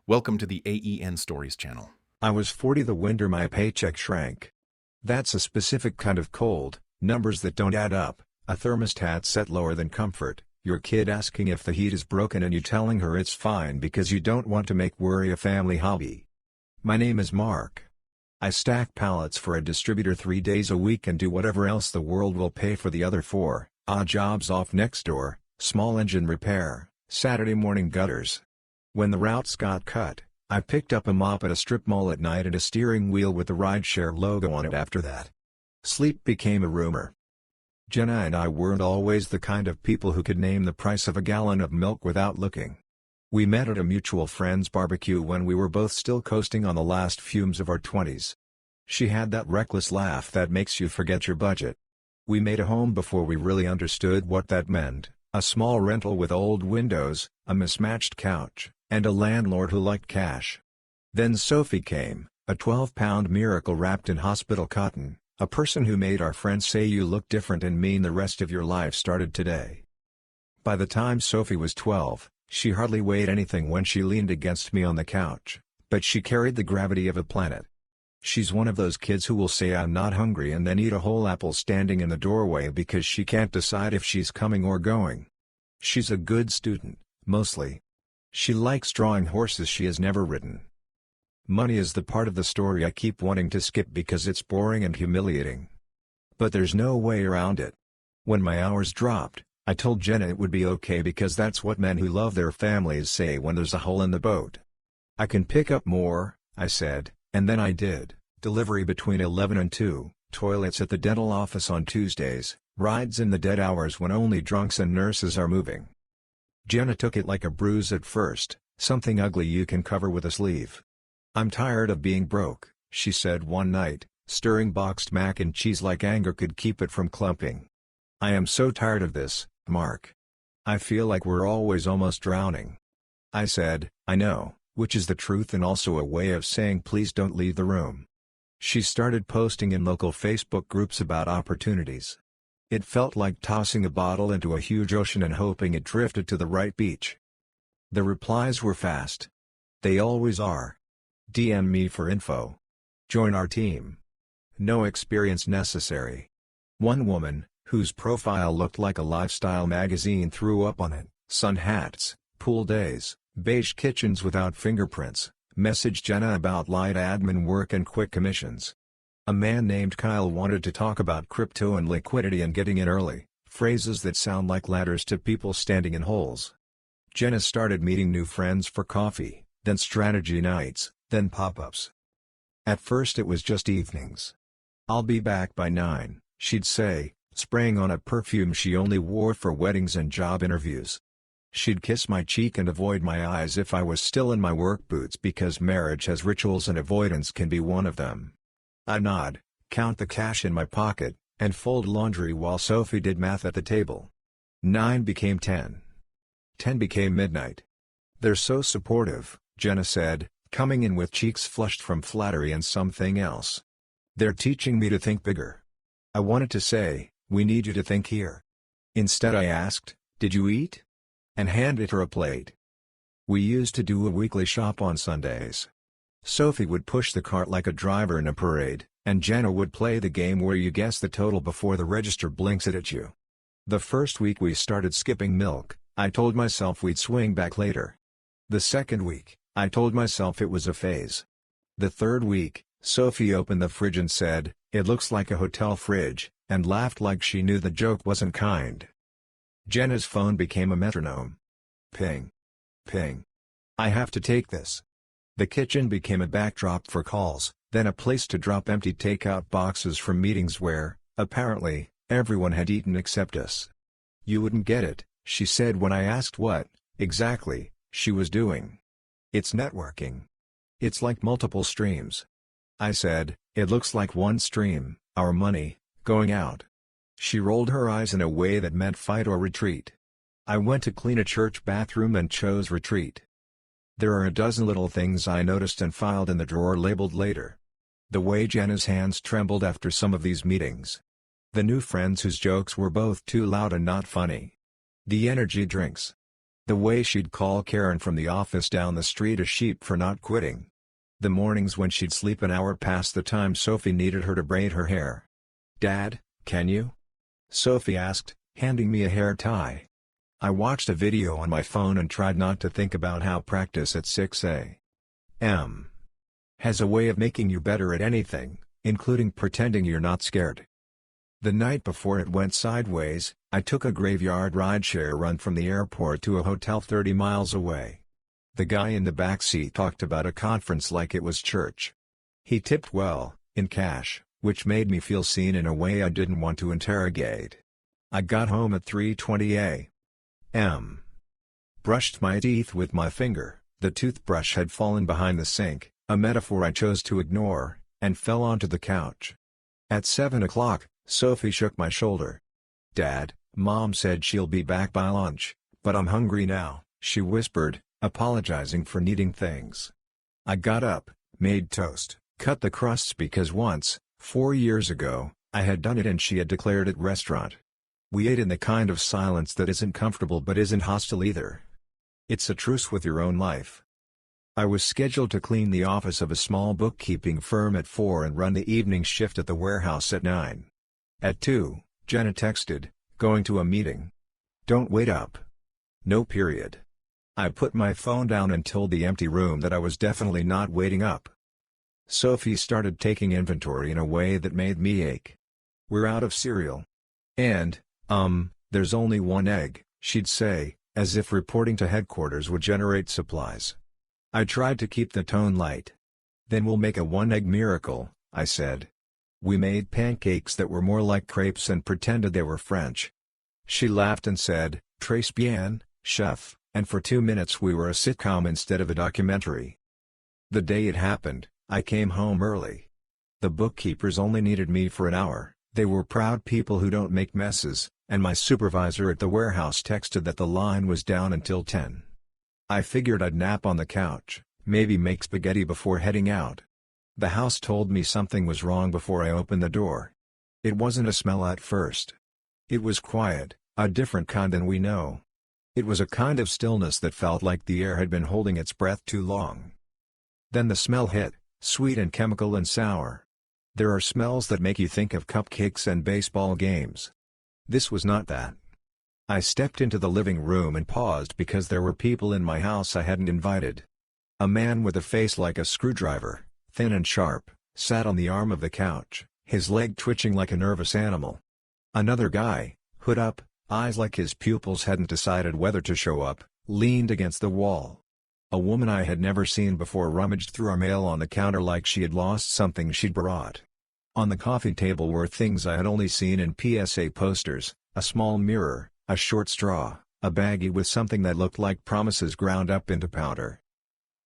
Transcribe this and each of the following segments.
Welcome to the AEN Stories channel. I was 40 the winter my paycheck shrank. That's a specific kind of cold, numbers that don't add up, a thermostat set lower than comfort, your kid asking if the heat is broken and you telling her it's fine because you don't want to make worry a family hobby. My name is Mark. I stack pallets for a distributor 3 days a week and do whatever else the world will pay for the other 4, odd jobs off next door, small engine repair, Saturday morning gutters. When the routes got cut, I picked up a mop at a strip mall at night and a steering wheel with the rideshare logo on it after that. Sleep became a rumor. Jenna and I weren't always the kind of people who could name the price of a gallon of milk without looking. We met at a mutual friend's barbecue when we were both still coasting on the last fumes of our 20s. She had that reckless laugh that makes you forget your budget. We made a home before we really understood what that meant, a small rental with old windows, a mismatched couch, and a landlord who liked cash. Then Sophie came, a 12-pound miracle wrapped in hospital cotton, a person who made our friends say you look different and mean the rest of your life started today. By the time Sophie was 12, she hardly weighed anything when she leaned against me on the couch, but she carried the gravity of a planet. She's one of those kids who will say I'm not hungry and then eat a whole apple standing in the doorway because she can't decide if she's coming or going. She's a good student, mostly. She likes drawing horses she has never ridden. Money is the part of the story I keep wanting to skip because it's boring and humiliating. But there's no way around it. When my hours dropped, I told Jenna it would be okay because that's what men who love their families say when there's a hole in the boat. I can pick up more, I said, and then I did. Delivery between 11 and 2, toilets at the dental office on Tuesdays, rides in the dead hours when only drunks and nurses are moving. Jenna took it like a bruise at first, something ugly you can cover with a sleeve. I'm tired of being broke, she said one night, stirring boxed mac and cheese like anger could keep it from clumping. I am so tired of this, Mark. I feel like we're always almost drowning. I said, I know, which is the truth and also a way of saying please don't leave the room. She started posting in local Facebook groups about opportunities. It felt like tossing a bottle into a huge ocean and hoping it drifted to the right beach. The replies were fast. They always are. DM me for info. Join our team. No experience necessary. One woman, whose profile looked like a lifestyle magazine, threw up on it: sun hats, pool days, beige kitchens without fingerprints, messaged Jenna about light admin work and quick commissions. A man named Kyle wanted to talk about crypto and liquidity and getting in early, phrases that sound like ladders to people standing in holes. Jenna started meeting new friends for coffee, then strategy nights, then pop-ups. At first it was just evenings. I'll be back by 9, she'd say, spraying on a perfume she only wore for weddings and job interviews. She'd kiss my cheek and avoid my eyes if I was still in my work boots because marriage has rituals and avoidance can be one of them. I nod, count the cash in my pocket, and fold laundry while Sophie did math at the table. 9 became 10. 10 became midnight. They're so supportive, Jenna said, coming in with cheeks flushed from flattery and something else. They're teaching me to think bigger. I wanted to say, we need you to think here. Instead I asked, did you eat? And handed her a plate. We used to do a weekly shop on Sundays. Sophie would push the cart like a driver in a parade, and Jenna would play the game where you guess the total before the register blinks it at you. The first week we started skipping milk, I told myself we'd swing back later. The second week, I told myself it was a phase. The third week, Sophie opened the fridge and said, "It looks like a hotel fridge," and laughed like she knew the joke wasn't kind. Jenna's phone became a metronome. Ping. Ping. I have to take this. The kitchen became a backdrop for calls, then a place to drop empty takeout boxes from meetings where, apparently, everyone had eaten except us. You wouldn't get it, she said when I asked what, exactly, she was doing. It's networking. It's like multiple streams. I said, it looks like one stream, our money, going out. She rolled her eyes in a way that meant fight or retreat. I went to clean a church bathroom and chose retreat. There are a dozen little things I noticed and filed in the drawer labeled later. The way Jenna's hands trembled after some of these meetings. The new friends whose jokes were both too loud and not funny. The energy drinks. The way she'd call Karen from the office down the street a sheep for not quitting. The mornings when she'd sleep an hour past the time Sophie needed her to braid her hair. "Dad, can you?" Sophie asked, handing me a hair tie. I watched a video on my phone and tried not to think about how practice at 6 a.m. has a way of making you better at anything, including pretending you're not scared. The night before it went sideways, I took a graveyard rideshare run from the airport to a hotel 30 miles away. The guy in the backseat talked about a conference like it was church. He tipped well, in cash, which made me feel seen in a way I didn't want to interrogate. I got home at 3:20 a.m. Brushed my teeth with my finger. The toothbrush had fallen behind the sink, a metaphor I chose to ignore, and fell onto the couch. At 7 o'clock, Sophie shook my shoulder. "Dad, Mom said she'll be back by lunch, but I'm hungry now," she whispered, apologizing for needing things. I got up, made toast, cut the crusts because once, 4 years ago, I had done it and she had declared it restaurant. We ate in the kind of silence that isn't comfortable but isn't hostile either. It's a truce with your own life. I was scheduled to clean the office of a small bookkeeping firm at 4 and run the evening shift at the warehouse at 9. At 2, Jenna texted, "Going to a meeting. Don't wait up." No period. I put my phone down and told the empty room that I was definitely not waiting up. Sophie started taking inventory in a way that made me ache. "We're out of cereal. And, there's only one egg," she'd say, as if reporting to headquarters would generate supplies. I tried to keep the tone light. "Then we'll make a one-egg miracle," I said. We made pancakes that were more like crepes and pretended they were French. She laughed and said, "Très bien, chef," and for 2 minutes we were a sitcom instead of a documentary. The day it happened, I came home early. The bookkeepers only needed me for an hour, they were proud people who don't make messes, and my supervisor at the warehouse texted that the line was down until 10. I figured I'd nap on the couch, maybe make spaghetti before heading out. The house told me something was wrong before I opened the door. It wasn't a smell at first. It was quiet, a different kind than we know. It was a kind of stillness that felt like the air had been holding its breath too long. Then the smell hit, sweet and chemical and sour. There are smells that make you think of cupcakes and baseball games. This was not that. I stepped into the living room and paused because there were people in my house I hadn't invited. A man with a face like a screwdriver, thin and sharp, sat on the arm of the couch, his leg twitching like a nervous animal. Another guy, hood up, eyes like his pupils hadn't decided whether to show up, leaned against the wall. A woman I had never seen before rummaged through our mail on the counter like she had lost something she'd brought. On the coffee table were things I had only seen in PSA posters, a small mirror, a short straw, a baggie with something that looked like promises ground up into powder.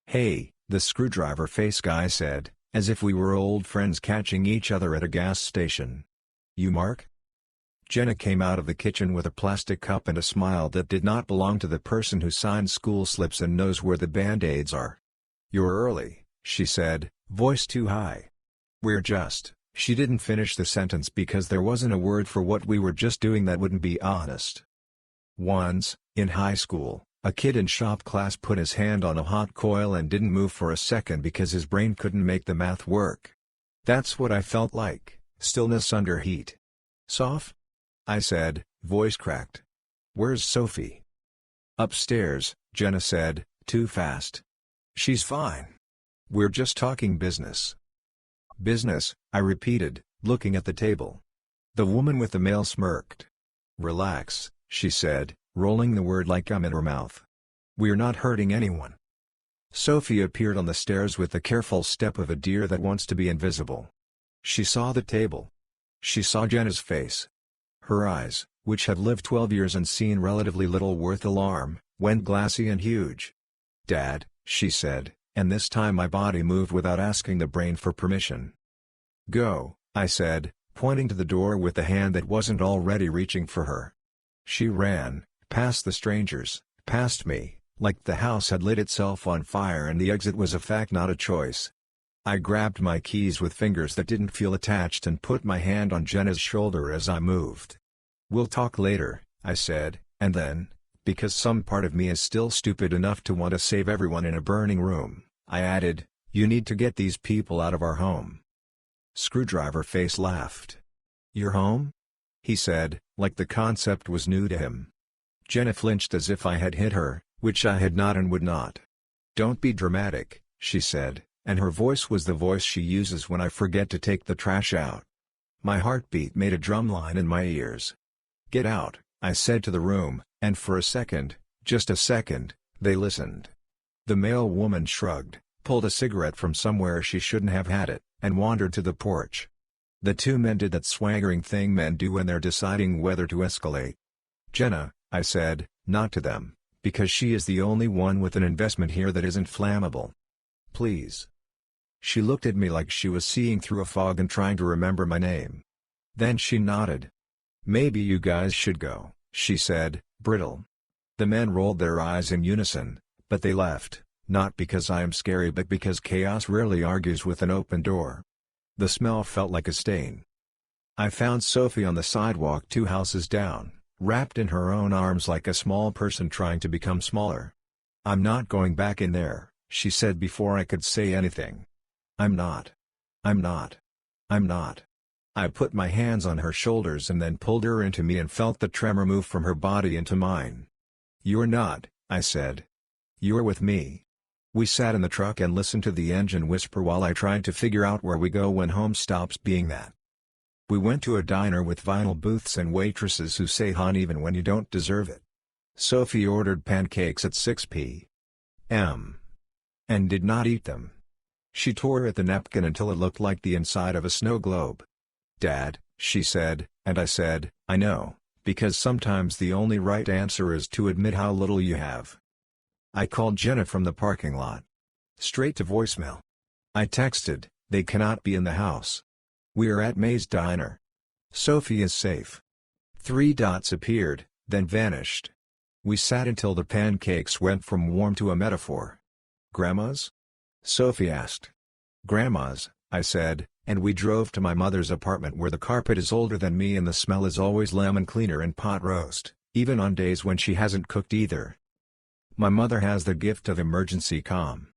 "Hey," the screwdriver face guy said, as if we were old friends catching each other at a gas station. "You Mark?" Jenna came out of the kitchen with a plastic cup and a smile that did not belong to the person who signs school slips and knows where the band-aids are. "You're early," she said, voice too high. "We're just..." She didn't finish the sentence because there wasn't a word for what we were just doing that wouldn't be honest. Once, in high school, a kid in shop class put his hand on a hot coil and didn't move for a second because his brain couldn't make the math work. That's what I felt like, stillness under heat. "Soph?" I said, voice cracked. "Where's Sophie?" "Upstairs," Jenna said, too fast. "She's fine. We're just talking business." "Business," I repeated, looking at the table. The woman with the mail smirked. "Relax," she said, rolling the word like gum in her mouth. "We're not hurting anyone." Sophie appeared on the stairs with the careful step of a deer that wants to be invisible. She saw the table. She saw Jenna's face. Her eyes, which had lived 12 years and seen relatively little worth alarm, went glassy and huge. "Dad," she said, and this time my body moved without asking the brain for permission. "Go," I said, pointing to the door with the hand that wasn't already reaching for her. She ran, past the strangers, past me, like the house had lit itself on fire and the exit was a fact not a choice. I grabbed my keys with fingers that didn't feel attached and put my hand on Jenna's shoulder as I moved. "We'll talk later," I said, and then, Because some part of me is still stupid enough to want to save everyone in a burning room, I added, "You need to get these people out of our home." Screwdriver Face laughed. "Your home?" he said, like the concept was new to him. Jenna flinched as if I had hit her, which I had not and would not. "Don't be dramatic," she said, and her voice was the voice she uses when I forget to take the trash out. My heartbeat made a drumline in my ears. "Get out," I said to the room, and for a second, just a second, they listened. The male woman shrugged, pulled a cigarette from somewhere she shouldn't have had it, and wandered to the porch. The two men did that swaggering thing men do when they're deciding whether to escalate. "Jenna," I said, not to them, because she is the only one with an investment here that isn't flammable. "Please." She looked at me like she was seeing through a fog and trying to remember my name. Then she nodded. "Maybe you guys should go," she said, brittle. The men rolled their eyes in unison, but they left, not because I am scary but because chaos rarely argues with an open door. The smell felt like a stain. I found Sophie on the sidewalk 2 houses down, wrapped in her own arms like a small person trying to become smaller. "I'm not going back in there," she said before I could say anything. I'm not. I'm not. I'm not." I put my hands on her shoulders and then pulled her into me and felt the tremor move from her body into mine. "You're not," I said. "You're with me." We sat in the truck and listened to the engine whisper while I tried to figure out where we go when home stops being that. We went to a diner with vinyl booths and waitresses who say hon even when you don't deserve it. Sophie ordered pancakes at 6 p.m. and did not eat them. She tore at the napkin until it looked like the inside of a snow globe. "Dad," she said, and I said, "I know, because sometimes the only right answer is to admit how little you have." I called Jenna from the parking lot. Straight to voicemail. I texted, "They cannot be in the house. We are at May's diner. Sophie is safe." 3 dots appeared, then vanished. We sat until the pancakes went from warm to a metaphor. "Grandma's?" Sophie asked. "Grandma's," I said, and we drove to my mother's apartment where the carpet is older than me and the smell is always lemon cleaner and pot roast, even on days when she hasn't cooked either. My mother has the gift of emergency calm.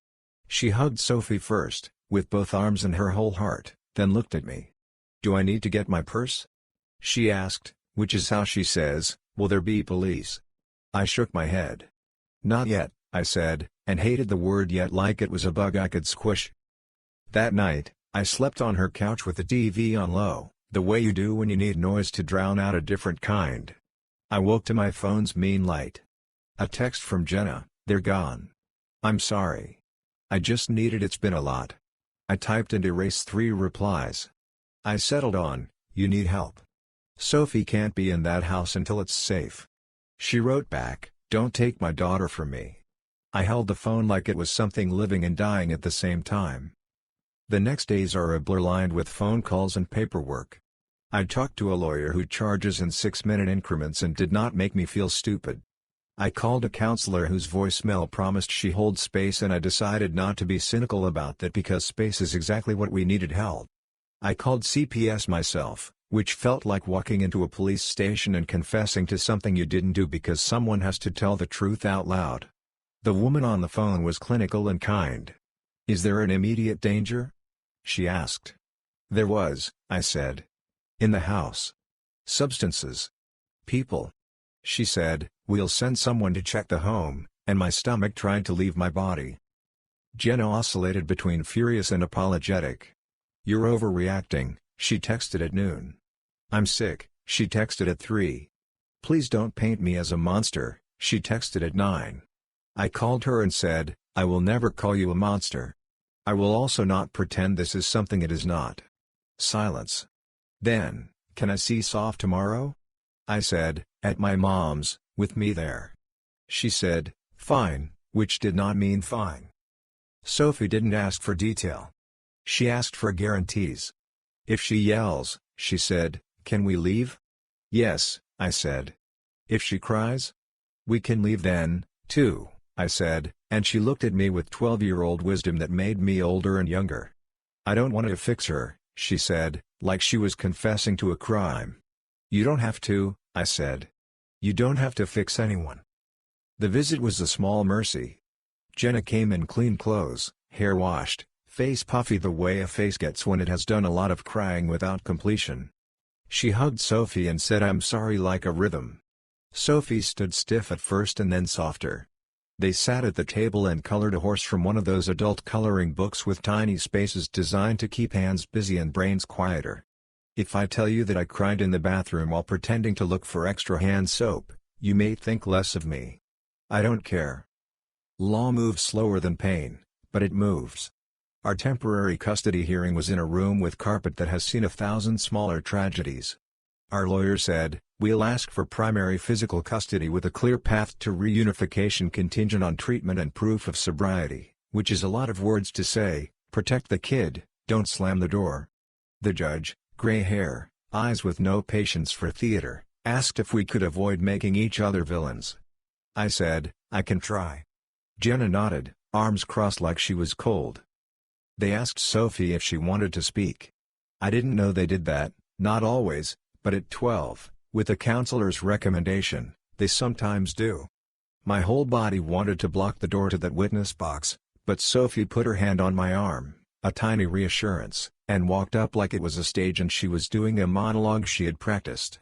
She hugged Sophie first, with both arms and her whole heart, then looked at me. "Do I need to get my purse?" she asked, which is how she says, "Will there be police?" I shook my head. "Not yet," I said, and hated the word yet like it was a bug I could squish. That night, I slept on her couch with the TV on low, the way you do when you need noise to drown out a different kind. I woke to my phone's mean light. A text from Jenna, "They're gone. I'm sorry. I just needed it's been a lot." I typed and erased 3 replies. I settled on, "You need help. Sophie can't be in that house until it's safe." She wrote back, "Don't take my daughter from me." I held the phone like it was something living and dying at the same time. The next days are a blur lined with phone calls and paperwork. I talked to a lawyer who charges in 6-minute increments and did not make me feel stupid. I called a counselor whose voicemail promised she holds space and I decided not to be cynical about that because space is exactly what we needed held. I called CPS myself, which felt like walking into a police station and confessing to something you didn't do because someone has to tell the truth out loud. The woman on the phone was clinical and kind. "Is there an immediate danger?" she asked. "There was," I said. "In the house." "Substances?" "People." She said, "We'll send someone to check the home," and my stomach tried to leave my body. Jenna oscillated between furious and apologetic. "You're overreacting," she texted at noon. "I'm sick," she texted at 3. "Please don't paint me as a monster," she texted at 9. I called her and said, "I will never call you a monster. I will also not pretend this is something it is not." Silence. Then, "Can I see Soph tomorrow?" I said, "At my mom's, with me there." She said, "Fine," which did not mean fine. Sophie didn't ask for detail. She asked for guarantees. "If she yells," she said, "can we leave?" "Yes," I said. "If she cries?" "We can leave then, too," I said, and she looked at me with 12-year-old wisdom that made me older and younger. "I don't want to fix her," she said, like she was confessing to a crime. "You don't have to," I said. "You don't have to fix anyone. The visit was a small mercy. Jenna came in clean clothes, hair washed, face puffy the way a face gets when it has done a lot of crying without completion. She hugged Sophie and said "I'm sorry" like a rhythm. Sophie stood stiff at first and then softer. They sat at the table and colored a horse from one of those adult coloring books with tiny spaces designed to keep hands busy and brains quieter. If I tell you that I cried in the bathroom while pretending to look for extra hand soap, you may think less of me. I don't care. Law moves slower than pain, but it moves. Our temporary custody hearing was in a room with carpet that has seen 1,000 smaller tragedies. Our lawyer said, "We'll ask for primary physical custody with a clear path to reunification contingent on treatment and proof of sobriety," which is a lot of words to say. Protect the kid, don't slam the door. The judge, gray hair, eyes with no patience for theater, asked if we could avoid making each other villains. I said, "I can try." Jenna nodded, arms crossed like she was cold. They asked Sophie if she wanted to speak. I didn't know they did that, not always, but at 12, with a counselor's recommendation, they sometimes do. My whole body wanted to block the door to that witness box, but Sophie put her hand on my arm, a tiny reassurance, and walked up like it was a stage and she was doing a monologue she had practiced.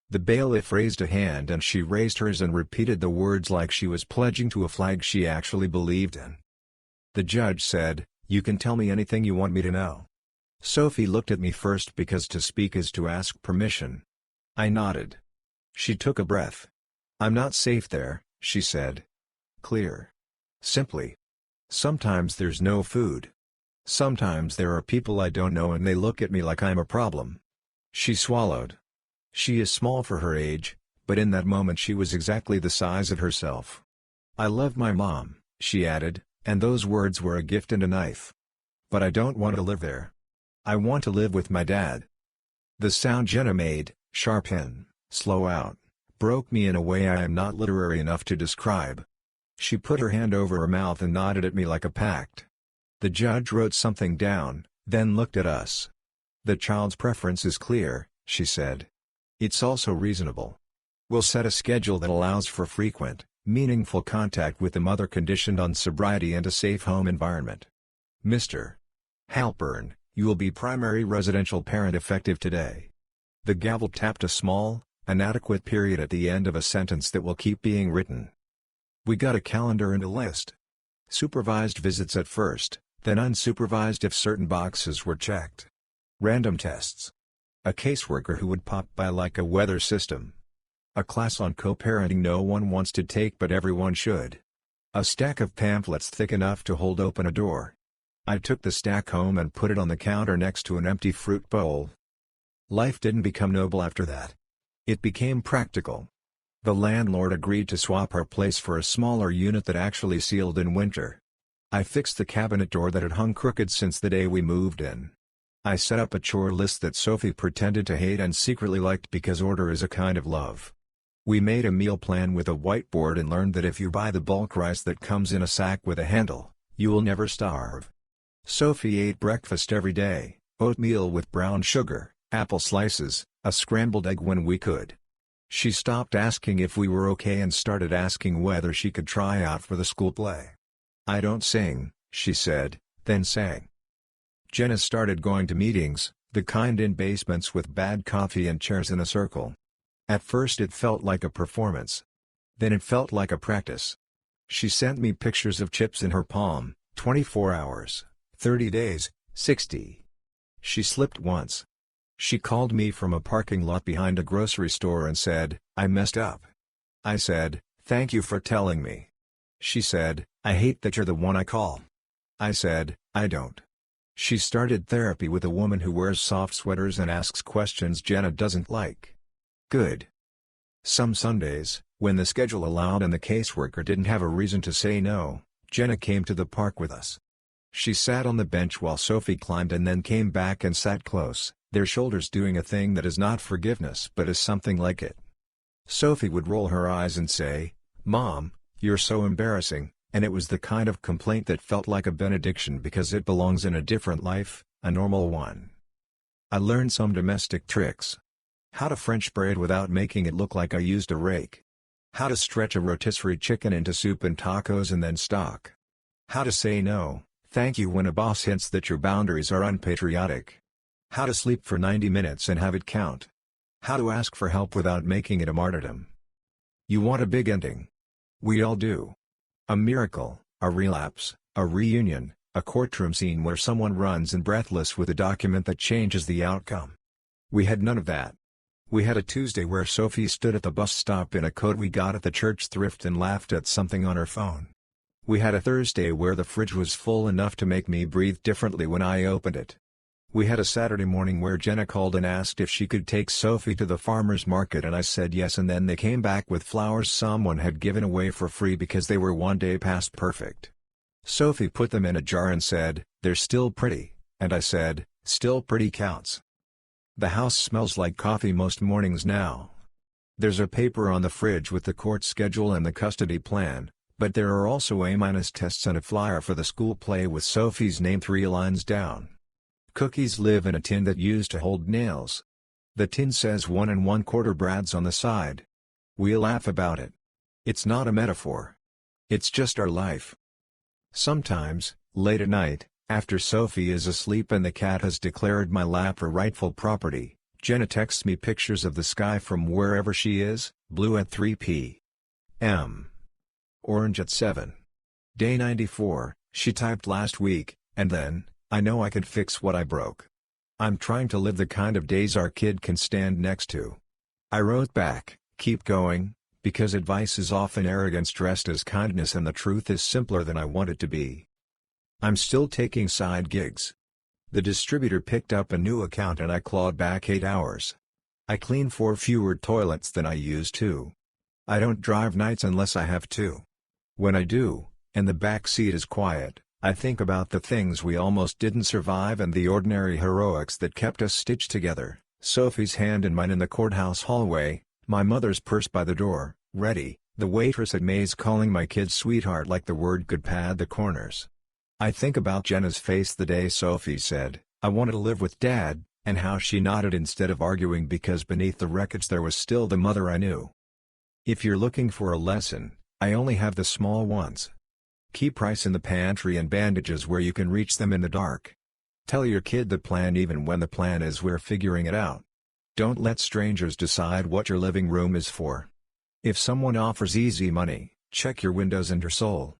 The bailiff raised a hand and she raised hers and repeated the words like she was pledging to a flag she actually believed in. The judge said, "You can tell me anything you want me to know." Sophie looked at me first because to speak is to ask permission. I nodded. She took a breath. "I'm not safe there," she said. Clear. Simply. Sometimes there's no food. Sometimes there are people I don't know and they look at me like I'm a problem. She swallowed. She is small for her age, but in that moment she was exactly the size of herself. "I love my mom," she added, and those words were a gift and a knife. "But I don't want to live there. I want to live with my dad." The sound Jenna made, sharp in, slow out, broke me in a way I am not literary enough to describe. She put her hand over her mouth and nodded at me like a pact. The judge wrote something down, then looked at us. "The child's preference is clear," she said. "It's also reasonable. We'll set a schedule that allows for frequent, meaningful contact with the mother conditioned on sobriety and a safe home environment. Mr. Halpern, you will be primary residential parent effective today." The gavel tapped a small, inadequate period at the end of a sentence that will keep being written. We got a calendar and a list. Supervised visits at first, then unsupervised if certain boxes were checked. Random tests. A caseworker who would pop by like a weather system. A class on co-parenting no one wants to take but everyone should. A stack of pamphlets thick enough to hold open a door. I took the stack home and put it on the counter next to an empty fruit bowl. Life didn't become noble after that. It became practical. The landlord agreed to swap our place for a smaller unit that actually sealed in winter. I fixed the cabinet door that had hung crooked since the day we moved in. I set up a chore list that Sophie pretended to hate and secretly liked because order is a kind of love. We made a meal plan with a whiteboard and learned that if you buy the bulk rice that comes in a sack with a handle, you will never starve. Sophie ate breakfast every day, oatmeal with brown sugar, apple slices, a scrambled egg when we could. She stopped asking if we were okay and started asking whether she could try out for the school play. "I don't sing," she said, then sang. Jenna started going to meetings, the kind in basements with bad coffee and chairs in a circle. At first it felt like a performance. Then it felt like a practice. She sent me pictures of chips in her palm, 24 hours, 30 days, 60. She slipped once. She called me from a parking lot behind a grocery store and said, "I messed up." I said, "Thank you for telling me." She said, "I hate that you're the one I call." I said, "I don't." She started therapy with a woman who wears soft sweaters and asks questions Jenna doesn't like. Good. Some Sundays, when the schedule allowed and the caseworker didn't have a reason to say no, Jenna came to the park with us. She sat on the bench while Sophie climbed and then came back and sat close, their shoulders doing a thing that is not forgiveness but is something like it. Sophie would roll her eyes and say, "Mom, you're so embarrassing," and it was the kind of complaint that felt like a benediction because it belongs in a different life, a normal one. I learned some domestic tricks. How to French braid without making it look like I used a rake. How to stretch a rotisserie chicken into soup and tacos and then stock. How to say no, thank you when a boss hints that your boundaries are unpatriotic. How to sleep for 90 minutes and have it count. How to ask for help without making it a martyrdom. You want a big ending. We all do. A miracle, a relapse, a reunion, a courtroom scene where someone runs in breathless with a document that changes the outcome. We had none of that. We had a Tuesday where Sophie stood at the bus stop in a coat we got at the church thrift and laughed at something on her phone. We had a Thursday where the fridge was full enough to make me breathe differently when I opened it. We had a Saturday morning where Jenna called and asked if she could take Sophie to the farmer's market and I said yes, and then they came back with flowers someone had given away for free because they were one day past perfect. Sophie put them in a jar and said, "They're still pretty," and I said, "Still pretty counts." The house smells like coffee most mornings now. There's a paper on the fridge with the court schedule and the custody plan, but there are also A- tests and a flyer for the school play with Sophie's name 3 lines down. Cookies live in a tin that used to hold nails. The tin says 1 1/4 brads on the side. We laugh about it. It's not a metaphor. It's just our life. Sometimes, late at night, after Sophie is asleep and the cat has declared my lap her rightful property, Jenna texts me pictures of the sky from wherever she is: blue at 3 p.m. Orange at 7. Day 94, she typed last week, and then, I know I could fix what I broke. I'm trying to live the kind of days our kid can stand next to. I wrote back, keep going, because advice is often arrogance dressed as kindness and the truth is simpler than I want it to be. I'm still taking side gigs. The distributor picked up a new account and I clawed back 8 hours. I clean 4 fewer toilets than I used to. I don't drive nights unless I have to. When I do, and the back seat is quiet, I think about the things we almost didn't survive and the ordinary heroics that kept us stitched together. Sophie's hand in mine in the courthouse hallway, my mother's purse by the door, ready, the waitress at May's calling my kid sweetheart like the word could pad the corners. I think about Jenna's face the day Sophie said, "I wanted to live with Dad," and how she nodded instead of arguing because beneath the wreckage there was still the mother I knew. If you're looking for a lesson, I only have the small ones. Keep rice in the pantry and bandages where you can reach them in the dark. Tell your kid the plan even when the plan is we're figuring it out. Don't let strangers decide what your living room is for. If someone offers easy money, check your windows and your soul.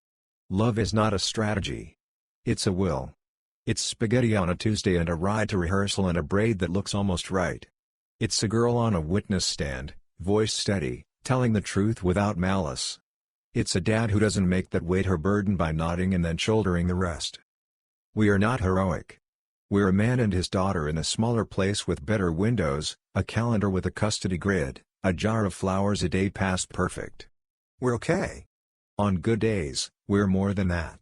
Love is not a strategy. It's a will. It's spaghetti on a Tuesday and a ride to rehearsal and a braid that looks almost right. It's a girl on a witness stand, voice steady, telling the truth without malice. It's a dad who doesn't make that weight her burden by nodding and then shouldering the rest. We are not heroic. We're a man and his daughter in a smaller place with better windows, a calendar with a custody grid, a jar of flowers a day past perfect. We're okay. On good days, we're more than that.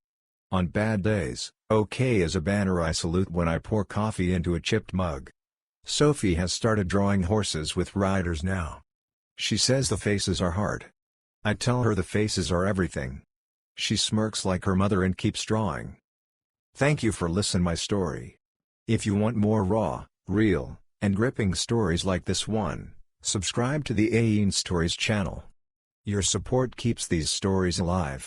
On bad days, okay is a banner I salute when I pour coffee into a chipped mug. Sophie has started drawing horses with riders now. She says the faces are hard. I tell her the faces are everything. She smirks like her mother and keeps drawing. Thank you for listening my story. If you want more raw, real, and gripping stories like this one, subscribe to the AEN Stories channel. Your support keeps these stories alive.